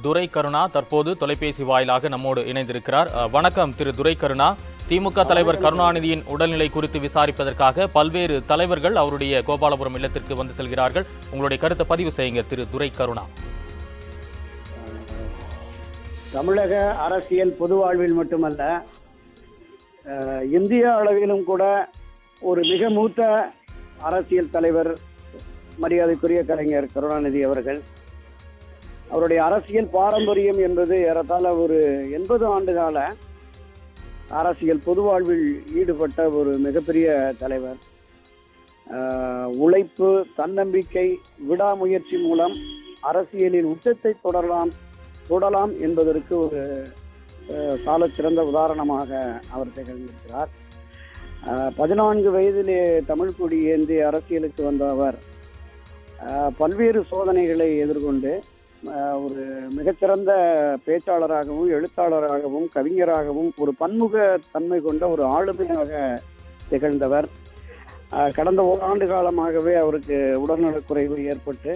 துரை கருணா தற்போது தொலைபேசி வாயிலாக நம்மோடு இணைந்திருக்கிறார். வணக்கம் திரு துரை கருணா. திமுக தலைவர் கருணாநிதியின் உடல்நிலை குறித்து விசாரிப்பதற்காக பல்வேறு தலைவர்கள் அவருடைய கோபாலபுரம் இல்லத்திற்கு வந்து செல்கிறார்கள். உங்களுடைய கருத்தை பதிவு செய்யுங்க திரு துரை கருணா. தமிழக அரசியல் பொது வாழ்வில் மட்டுமல்ல, இந்திய அளவிலும் கூட ஒரு மிக மூத்த அரசியல் தலைவர் மரியாதைக்குரிய கலைஞர் கருணாநிதி அவர்கள். அவருடைய அரசியல் பாரம்பரியம் என்பது ஏறத்தாழ ஒரு 80 ஆண்டு கால அரசியல் பொது வாழ்வில் ஈடுபட்ட ஒரு மிகப்பெரிய தலைவர். உழைப்பு, தன்னம்பிக்கை, விடாமுயற்சி மூலம் அரசியலில் உச்சத்தை தொடலாம் என்பதற்கு ஒரு சாலச் சிறந்த உதாரணமாக அவர் திகழ்ந்திருக்கிறார். 14 வயதிலே தமிழ் கொடி ஏந்தி அரசியலுக்கு வந்த அவர் பல்வேறு சோதனைகளை எதிர்கொண்டு ஒரு மிகச்சிறந்த பேச்சாளராகவும், எழுத்தாளராகவும், கவிஞராகவும், ஒரு பன்முக தன்மை கொண்ட ஒரு ஆளுமையாக திகழ்ந்தவர். கடந்த ஓராண்டு காலமாகவே அவருக்கு உடல்நலக்குறைவு ஏற்பட்டு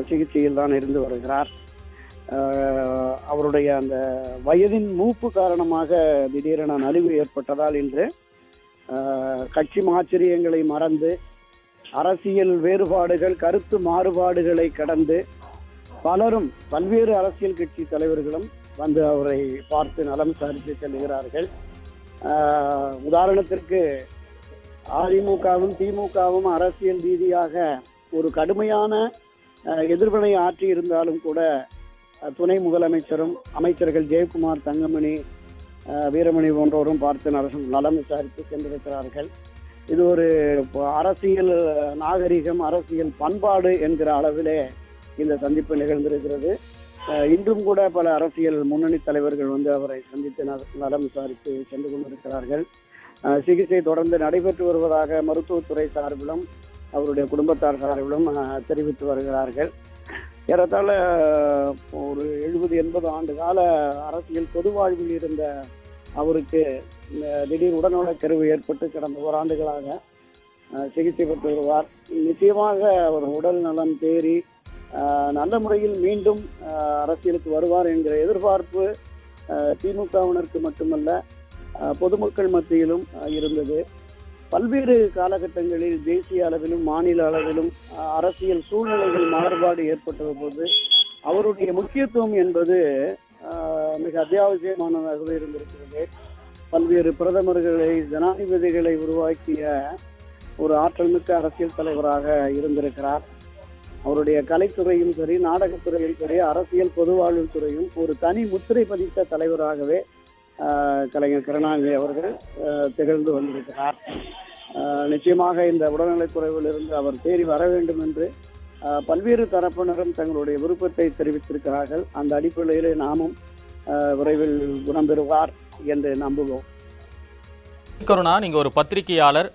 சிகிச்சையில் தான் இருந்து வருகிறார். அவருடைய அந்த வயதின் மூப்பு காரணமாக திடீரென நலிவு ஏற்பட்டதால் இன்று கட்சி மாச்சரியங்களை மறந்து, அரசியல் வேறுபாடுகள், கருத்து மாறுபாடுகளை கடந்து பலரும், பல்வேறு அரசியல் கட்சி தலைவர்களும் வந்து அவரை பார்த்து நலம் விசாரித்து செல்கிறார்கள். உதாரணத்திற்கு அதிமுகவும் திமுகவும் அரசியல் ரீதியாக ஒரு கடுமையான எதிர்வினை ஆற்றி இருந்தாலும் கூட துணை முதலமைச்சரும் அமைச்சர்கள் ஜெயக்குமார், தங்கமணி, வீரமணி போன்றோரும் பார்த்து நலம் விசாரித்து சென்றிருக்கிறார்கள். இது ஒரு அரசியல் நாகரிகம், அரசியல் பண்பாடு என்கிற அளவிலே இந்த சந்திப்பு நிகழ்ந்திருக்கிறது. இன்றும் கூட பல அரசியல் முன்னணி தலைவர்கள் வந்து அவரை சந்தித்து நலம் விசாரித்து சென்று கொண்டிருக்கிறார்கள். சிகிச்சை தொடர்ந்து நடைபெற்று வருவதாக மருத்துவத்துறை சார்பிலும் அவருடைய குடும்பத்தார் சார்பிலும் தெரிவித்து வருகிறார்கள். ஏறத்தாழ ஒரு 70-80 ஆண்டு கால அரசியல் பொது வாழ்வில் இருந்த அவருக்கு திடீர் உடல்நலக்குறைவு ஏற்பட்டு கடந்த ஓராண்டுகளாக சிகிச்சை பெற்று வருவார். நிச்சயமாக அவர் உடல் நலம் தேறி நல்ல முறையில் மீண்டும் அரசியலுக்கு வருவார் என்கிற எதிர்பார்ப்பு திமுகவினருக்கு மட்டுமல்ல, பொதுமக்கள் மத்தியிலும் இருந்தது. பல்வேறு காலகட்டங்களில் தேசிய அளவிலும் மாநில அளவிலும் அரசியல் சூழ்நிலைகள் மாறுபாடு ஏற்பட்ட போது அவருடைய முக்கியத்துவம் என்பது மிக அத்தியாவசியமானதாகவே இருந்திருக்கிறது. பல்வேறு பிரதமர்களை, ஜனாதிபதிகளை உருவாக்கிய ஒரு ஆற்றல் மிக்க அரசியல் தலைவராக இருந்திருக்கிறார். அவருடைய கலைத்துறையும் சரி, நாடகத்துறையும் சரி, அரசியல் பொது வாழ்வில் துறையும் ஒரு தனி முத்திரை பதித்த தலைவராகவே கலைஞர் கருணாநிதி அவர்கள் திகழ்ந்து வந்திருக்கிறார். நிச்சயமாக இந்த உடல்நலக்குறைவில் இருந்து அவர் தேறி வர வேண்டும் என்று பல்வேறு தரப்பினரும் தங்களுடைய விருப்பத்தை தெரிவித்திருக்கிறார்கள். அந்த அடிப்படையிலே நாமும் விரைவில் குணம் பெறுவார் என்று நம்புவோம். கருணா, நீங்க ஒரு பத்திரிகையாளர்.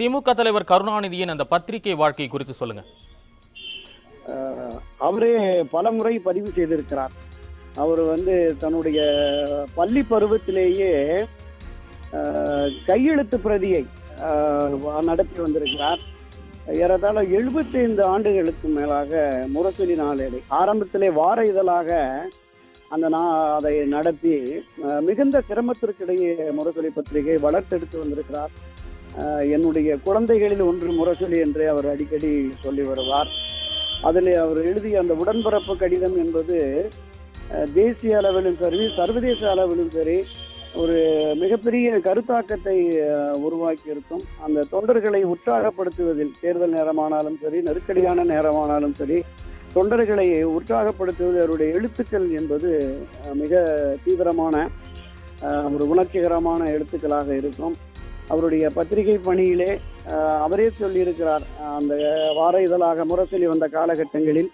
திமுக தலைவர் கருணாநிதியின் அந்த பத்திரிகை வாழ்க்கை குறித்து சொல்லுங்க. அவரே பல முறை பதிவு செய்திருக்கிறார். அவர் வந்து தன்னுடைய பள்ளி பருவத்திலேயே கையெழுத்து பிரதியை நடத்தி வந்திருக்கிறார். ஏறத்தாழ 75 ஆண்டுகளுக்கு மேலாக முரசொலி நாளேடு ஆரம்பத்திலே வார இதழாக அதை நடத்தி மிகுந்த சிரமத்திற்கிடையே முரசொலி பத்திரிகை வளர்த்தெடுத்து வந்திருக்கிறார். என்னுடைய குழந்தைகளில் ஒன்று முரசொலி என்றே அவர் அடிக்கடி சொல்லி வருவார். அதில் அவர் எழுதிய அந்த உடன்பிறப்பு கடிதம் என்பது தேசிய அளவிலும் சரி, சர்வதேச அளவிலும் சரி ஒரு மிகப்பெரிய கருத்தாக்கத்தை உருவாக்கி இருக்கும். அந்த தொண்டர்களை உற்சாகப்படுத்துவதில், தேர்தல் நேரமானாலும் சரி, நெருக்கடியான நேரமானாலும் சரி, தொண்டர்களை உற்சாகப்படுத்துவது அவருடைய எழுத்துக்கள் என்பது மிக தீவிரமான ஒரு உணர்ச்சிகரமான எழுத்துக்களாக இருக்கும். அவருடைய பத்திரிகை பணியிலே அவரே சொல்லியிருக்கிறார், அந்த வார இதழாக முரசொலி வந்த காலகட்டங்களில்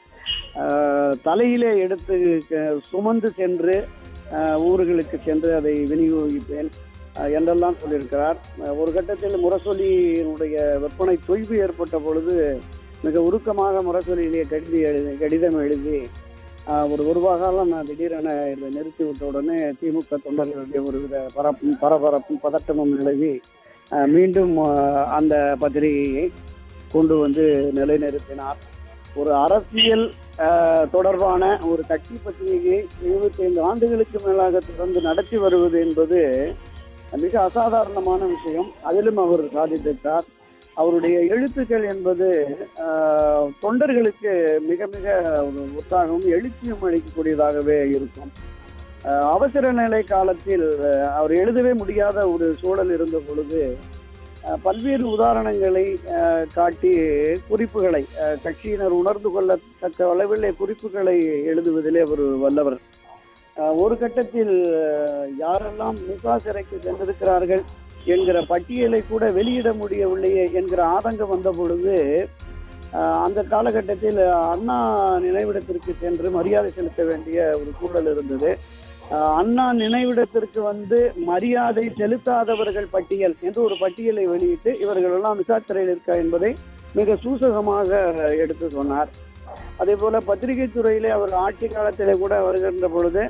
தலையிலே எடுத்து சுமந்து சென்று ஊர்களுக்கு சென்று அதை விநியோகிப்பேன் என்றெல்லாம் சொல்லியிருக்கிறார். ஒரு கட்டத்தில் முரசொலியினுடைய விற்பனை தொய்வு ஏற்பட்ட பொழுது மிக உருக்கமாக முரசொலியிலே கடிதம் எழுதி ஒரு வாரம் நான் திடீரென இதை நிறுத்திவிட்ட உடனே திமுக தொண்டர்களுடைய ஒருவித பரபரப்பும் பதட்டமும் நிலவி மீண்டும் அந்த பத்திரிகையை கொண்டு வந்து நிலைநிறுத்தினார். ஒரு அரசியல் தொடர்பான ஒரு கட்சி பத்திரிகையை 25 ஆண்டுகளுக்கு மேலாக தொடர்ந்து நடத்தி வருவது என்பது மிக அசாதாரணமான விஷயம். அதிலும் அவர் சாதித்திருக்கிறார். அவருடைய எழுத்துக்கள் என்பது தொண்டர்களுக்கு மிக மிக ஒரு உற்சாகமும் எழுச்சியும் அளிக்கக்கூடியதாகவே இருக்கும். அவசர நிலை காலத்தில் அவர் எழுதவே முடியாத ஒரு சூழல் இருந்த பொழுது பல்வேறு உதாரணங்களை காட்டி குறிப்புகளை கட்சியினர் உணர்ந்து கொள்ளத்தக்க அளவில் குறிப்புகளை எழுதுவதிலே அவர் வல்லவர். ஒரு கட்டத்தில் யாரெல்லாம் மிசா சிறைக்கு சென்றிருக்கிறார்கள் என்கிற பட்டியலை கூட வெளியிட முடியவில்லையே என்கிற ஆதங்கம் வந்த பொழுது அந்த காலகட்டத்தில் அண்ணா நினைவிடத்திற்கு சென்று மரியாதை செலுத்த வேண்டிய ஒரு சூழல் இருந்தது. அண்ணா நினைவிடத்திற்கு வந்து மரியாதை செலுத்தாதவர்கள் பட்டியல் என்று ஒரு பட்டியலை வெளியிட்டு இவர்கள் எல்லாம் மிசா சிறையில் இருக்கா என்பதை மிக சூசகமாக எடுத்து சொன்னார். அதே போல பத்திரிகை துறையிலே அவர் ஆட்சி காலத்திலே கூட வருகின்ற பொழுது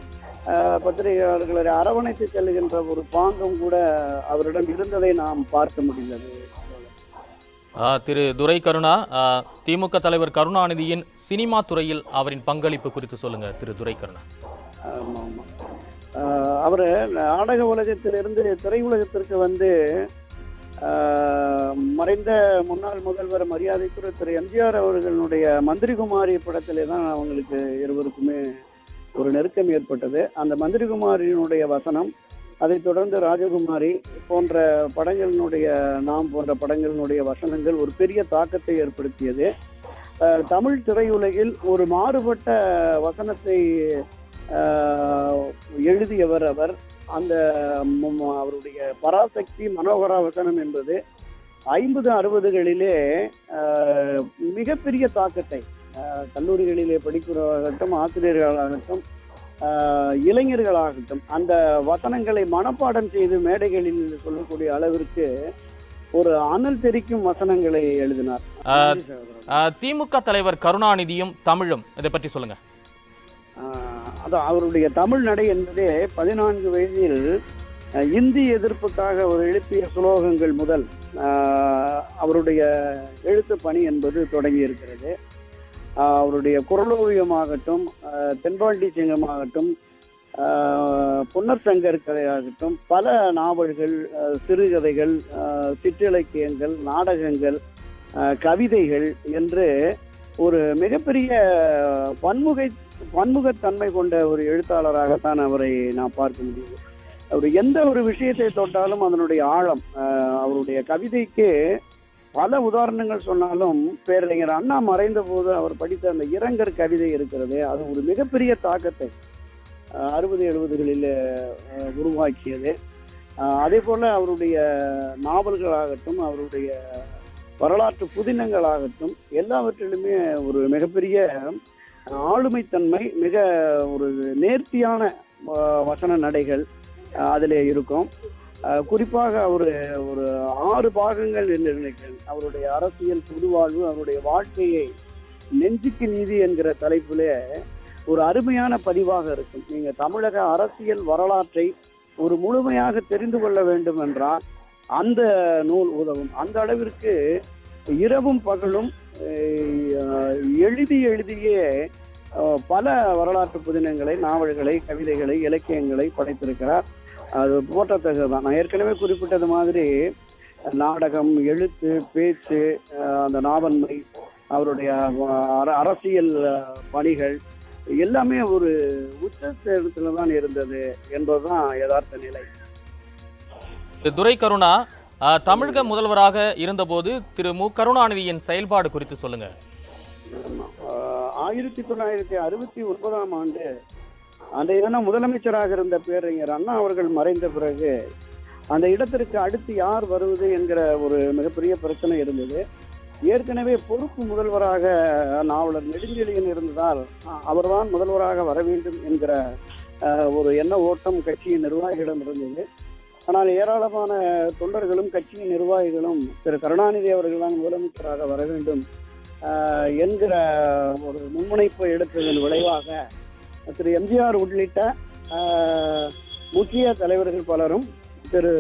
பத்திரிகையாளர்களை அரவணைத்து செல்லுகின்ற ஒரு பாங்கம் கூட அவரிடம் இருந்ததை நாம் பார்க்க முடிந்தது. திரு துரை கருணா, திமுக தலைவர் கருணாநிதியின் சினிமா துறையில் அவரின் பங்களிப்பு குறித்து சொல்லுங்க திரு துரை கருணா. அவர் நாடக உலகத்திலிருந்து திரையுலகத்திற்கு வந்து மறைந்த முன்னாள் முதல்வர் மரியாதைக்குரிய திரு எம்ஜிஆர் அவர்களுடைய மந்திரிகுமாரி படத்திலே தான் அவங்களுக்கு இருவருக்குமே ஒரு நெருக்கம் ஏற்பட்டது. அந்த மந்திரிகுமாரியினுடைய வசனம், அதைத் தொடர்ந்து ராஜகுமாரி போன்ற படங்களினுடைய போன்ற படங்களினுடைய வசனங்கள் ஒரு பெரிய தாக்கத்தை ஏற்படுத்தியது. தமிழ் திரையுலகில் ஒரு மாறுபட்ட வசனத்தை எழுதியவர் அவர். அந்த அவருடைய பராசக்தி மனோகரா வசனம் என்பது 50-60களிலே மிகப்பெரிய தாக்கத்தை கல்லூரிகளிலே படிக்கிறவர்களாகட்டும், ஆசிரியர்களாகட்டும், இளைஞர்களாகட்டும் அந்த வசனங்களை மனப்பாடம் செய்து மேடைகளில் சொல்லக்கூடிய அளவிற்கு ஒரு அனல் தெரிக்கும் வசனங்களை எழுதினார். திமுக தலைவர் கருணாநிதியும் தமிழும் இதை பற்றி சொல்லுங்க. அதான் அவருடைய தமிழ் நடை என்பதே 14 வயதில் இந்தி எதிர்ப்புக்காக அவர் எழுப்பிய சுலோகங்கள் முதல் அவருடைய எழுத்து பணி என்பது தொடங்கி இருக்கிறது. அவருடைய குரலோவியமாகட்டும், தென்பாண்டி சிங்கமாகட்டும், பொன்னர் சங்கர் கதையாகட்டும், பல நாவல்கள், சிறுகதைகள், சிற்றிலக்கியங்கள், நாடகங்கள், கவிதைகள் என்று ஒரு மிகப்பெரிய பன்முகத்தன்மை கொண்ட ஒரு எழுத்தாளராகத்தான் அவரை நாம் பார்க்க முடியும். அவர் எந்த ஒரு விஷயத்தை தொட்டாலும் அதனுடைய ஆழம், அவருடைய கவிதைக்கு பல உதாரணங்கள் சொன்னாலும் பேரறிஞர் அண்ணா மறைந்த போது அவர் படித்த அந்த இரங்கர் கவிதை இருக்கிறது, அது ஒரு மிகப்பெரிய தாக்கத்தை 60-70களில் உருவாக்கியது. அதே போல அவருடைய நாவல்களாகட்டும், அவருடைய வரலாற்று புதினங்களாகட்டும் எல்லாவற்றிலுமே ஒரு மிகப்பெரிய ஆளுமைத்தன்மை, மிக ஒரு நேர்த்தியான வசன நடைகள் அதிலே இருக்கும். குறிப்பாக ஒரு 6 பாகங்கள் என்று நினைக்கிறேன். அவருடைய அரசியல் புதுவாழ்வு, அவருடைய வாழ்க்கையை நெஞ்சுக்கு நீதி என்கிற தலைப்பிலே ஒரு அருமையான பதிவாக இருக்கும். நீங்க தமிழக அரசியல் வரலாற்றை ஒரு முழுமையாக தெரிந்து கொள்ள வேண்டும் என்றால் அந்த நூல் உதவும். அந்த அளவிற்கு இரவும் பகலும் எழுதியே பல வரலாற்று புதினங்களை, நாவல்களை, கவிதைகளை, இலக்கியங்களை படைத்திருக்கிறார். அது போற்றத்தக்கதுதான். நான் ஏற்கனவே குறிப்பிட்டது மாதிரி நாடகம், எழுத்து, பேச்சு, அந்த நாவன்மை, அவருடைய அரசியல் பணிகள் எல்லாமே ஒரு உச்சத்துல தான் இருந்தது என்பதுதான் யதார்த்த நிலை. துரை கருணா, தமிழக முதல்வராக இருந்தபோது திரு மு கருணாநிதியின் செயல்பாடு குறித்து சொல்லுங்க. 1969ஆம் ஆண்டு அன்றைய தினம் முதலமைச்சராக இருந்த பேரறிஞர் அண்ணா அவர்கள் மறைந்த பிறகு அந்த இடத்திற்கு அடுத்து யார் வருவது என்கிற ஒரு மிகப்பெரிய பிரச்சனை இருந்தது. ஏற்கனவே பொறுப்பு முதல்வராக நாவலர் நெடுஞ்செழியன் இருந்ததால் அவர்தான் முதல்வராக வர வேண்டும் என்கிற ஒரு எண்ண ஓட்டம் கட்சியின் நிர்வாகிகளிடம் இருந்தது. ஆனால் ஏராளமான தொண்டர்களும் கட்சியின் நிர்வாகிகளும் திரு கருணாநிதி அவர்கள் தான் முதலமைச்சராக வர வேண்டும் என்கிற ஒரு முன்முனைப்பை எடுத்ததன் விளைவாக திரு எம்ஜிஆர் உள்ளிட்ட முக்கிய தலைவர்கள் பலரும் திரு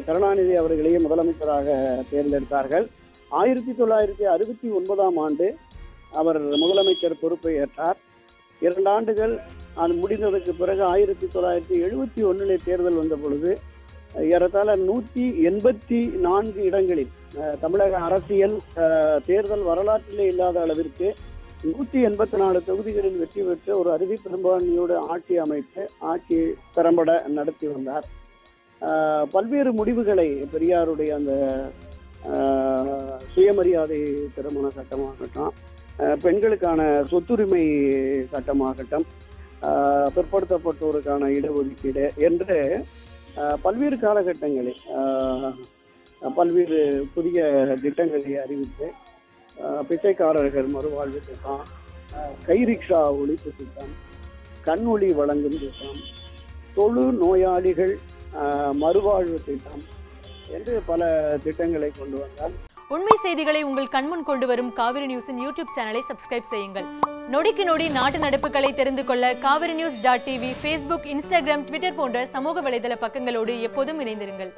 கருணாநிதி அவர்களையே முதலமைச்சராக தேர்ந்தெடுத்தார்கள். 1969ஆம் ஆண்டு அவர் முதலமைச்சர் பொறுப்பை ஏற்றார். 2 ஆண்டுகள் அது முடிந்ததற்கு பிறகு 1971 தேர்தல் வந்த பொழுது ஏறத்தாழ 184 இடங்களில் தமிழக அரசியல் தேர்தல் வரலாற்றிலே இல்லாத அளவிற்கு 184 தொகுதிகளில் வெற்றி பெற்று ஒரு அறுதி பெரும்பான்மையோடு ஆட்சி அமைத்து ஆட்சி திறம்பட நடத்தி வந்தார். பல்வேறு முடிவுகளை பெரியாருடைய அந்த சுயமரியாதை திருமண சட்டமாகட்டும், பெண்களுக்கான சொத்துரிமை சட்டமாகட்டும், பிற்படுத்தப்பட்டோருக்கான இடஒதுக்கீடு என்று பல்வேறு காலகட்டங்களில் பல்வேறு புதிய திட்டங்களை அறிவித்து பிச்சைக்காரர்கள் மறுவாழ்வு திட்டம், கைரிக்ஷா ஒழிப்பு திட்டம், கண் ஒளி வழங்கும் திட்டம், தொழு நோயாளிகள் மறுவாழ்வு திட்டம் என்று பல திட்டங்களை கொண்டு வந்தார். உண்மை செய்திகளை உங்கள் கண்முன் கொண்டு வரும் காவிரி நியூஸின் யூடியூப் சேனலை சப்ஸ்கிரைப் செய்யுங்கள். நொடிக்கு நொடி நாட்டு நடப்புகளை தெரிந்து கொள்ள காவிரி நியூஸ்.tv, Facebook, Instagram, Twitter போன்ற சமூக வலைதள பக்கங்களோடு எப்போதும் இணைந்திருங்கள்.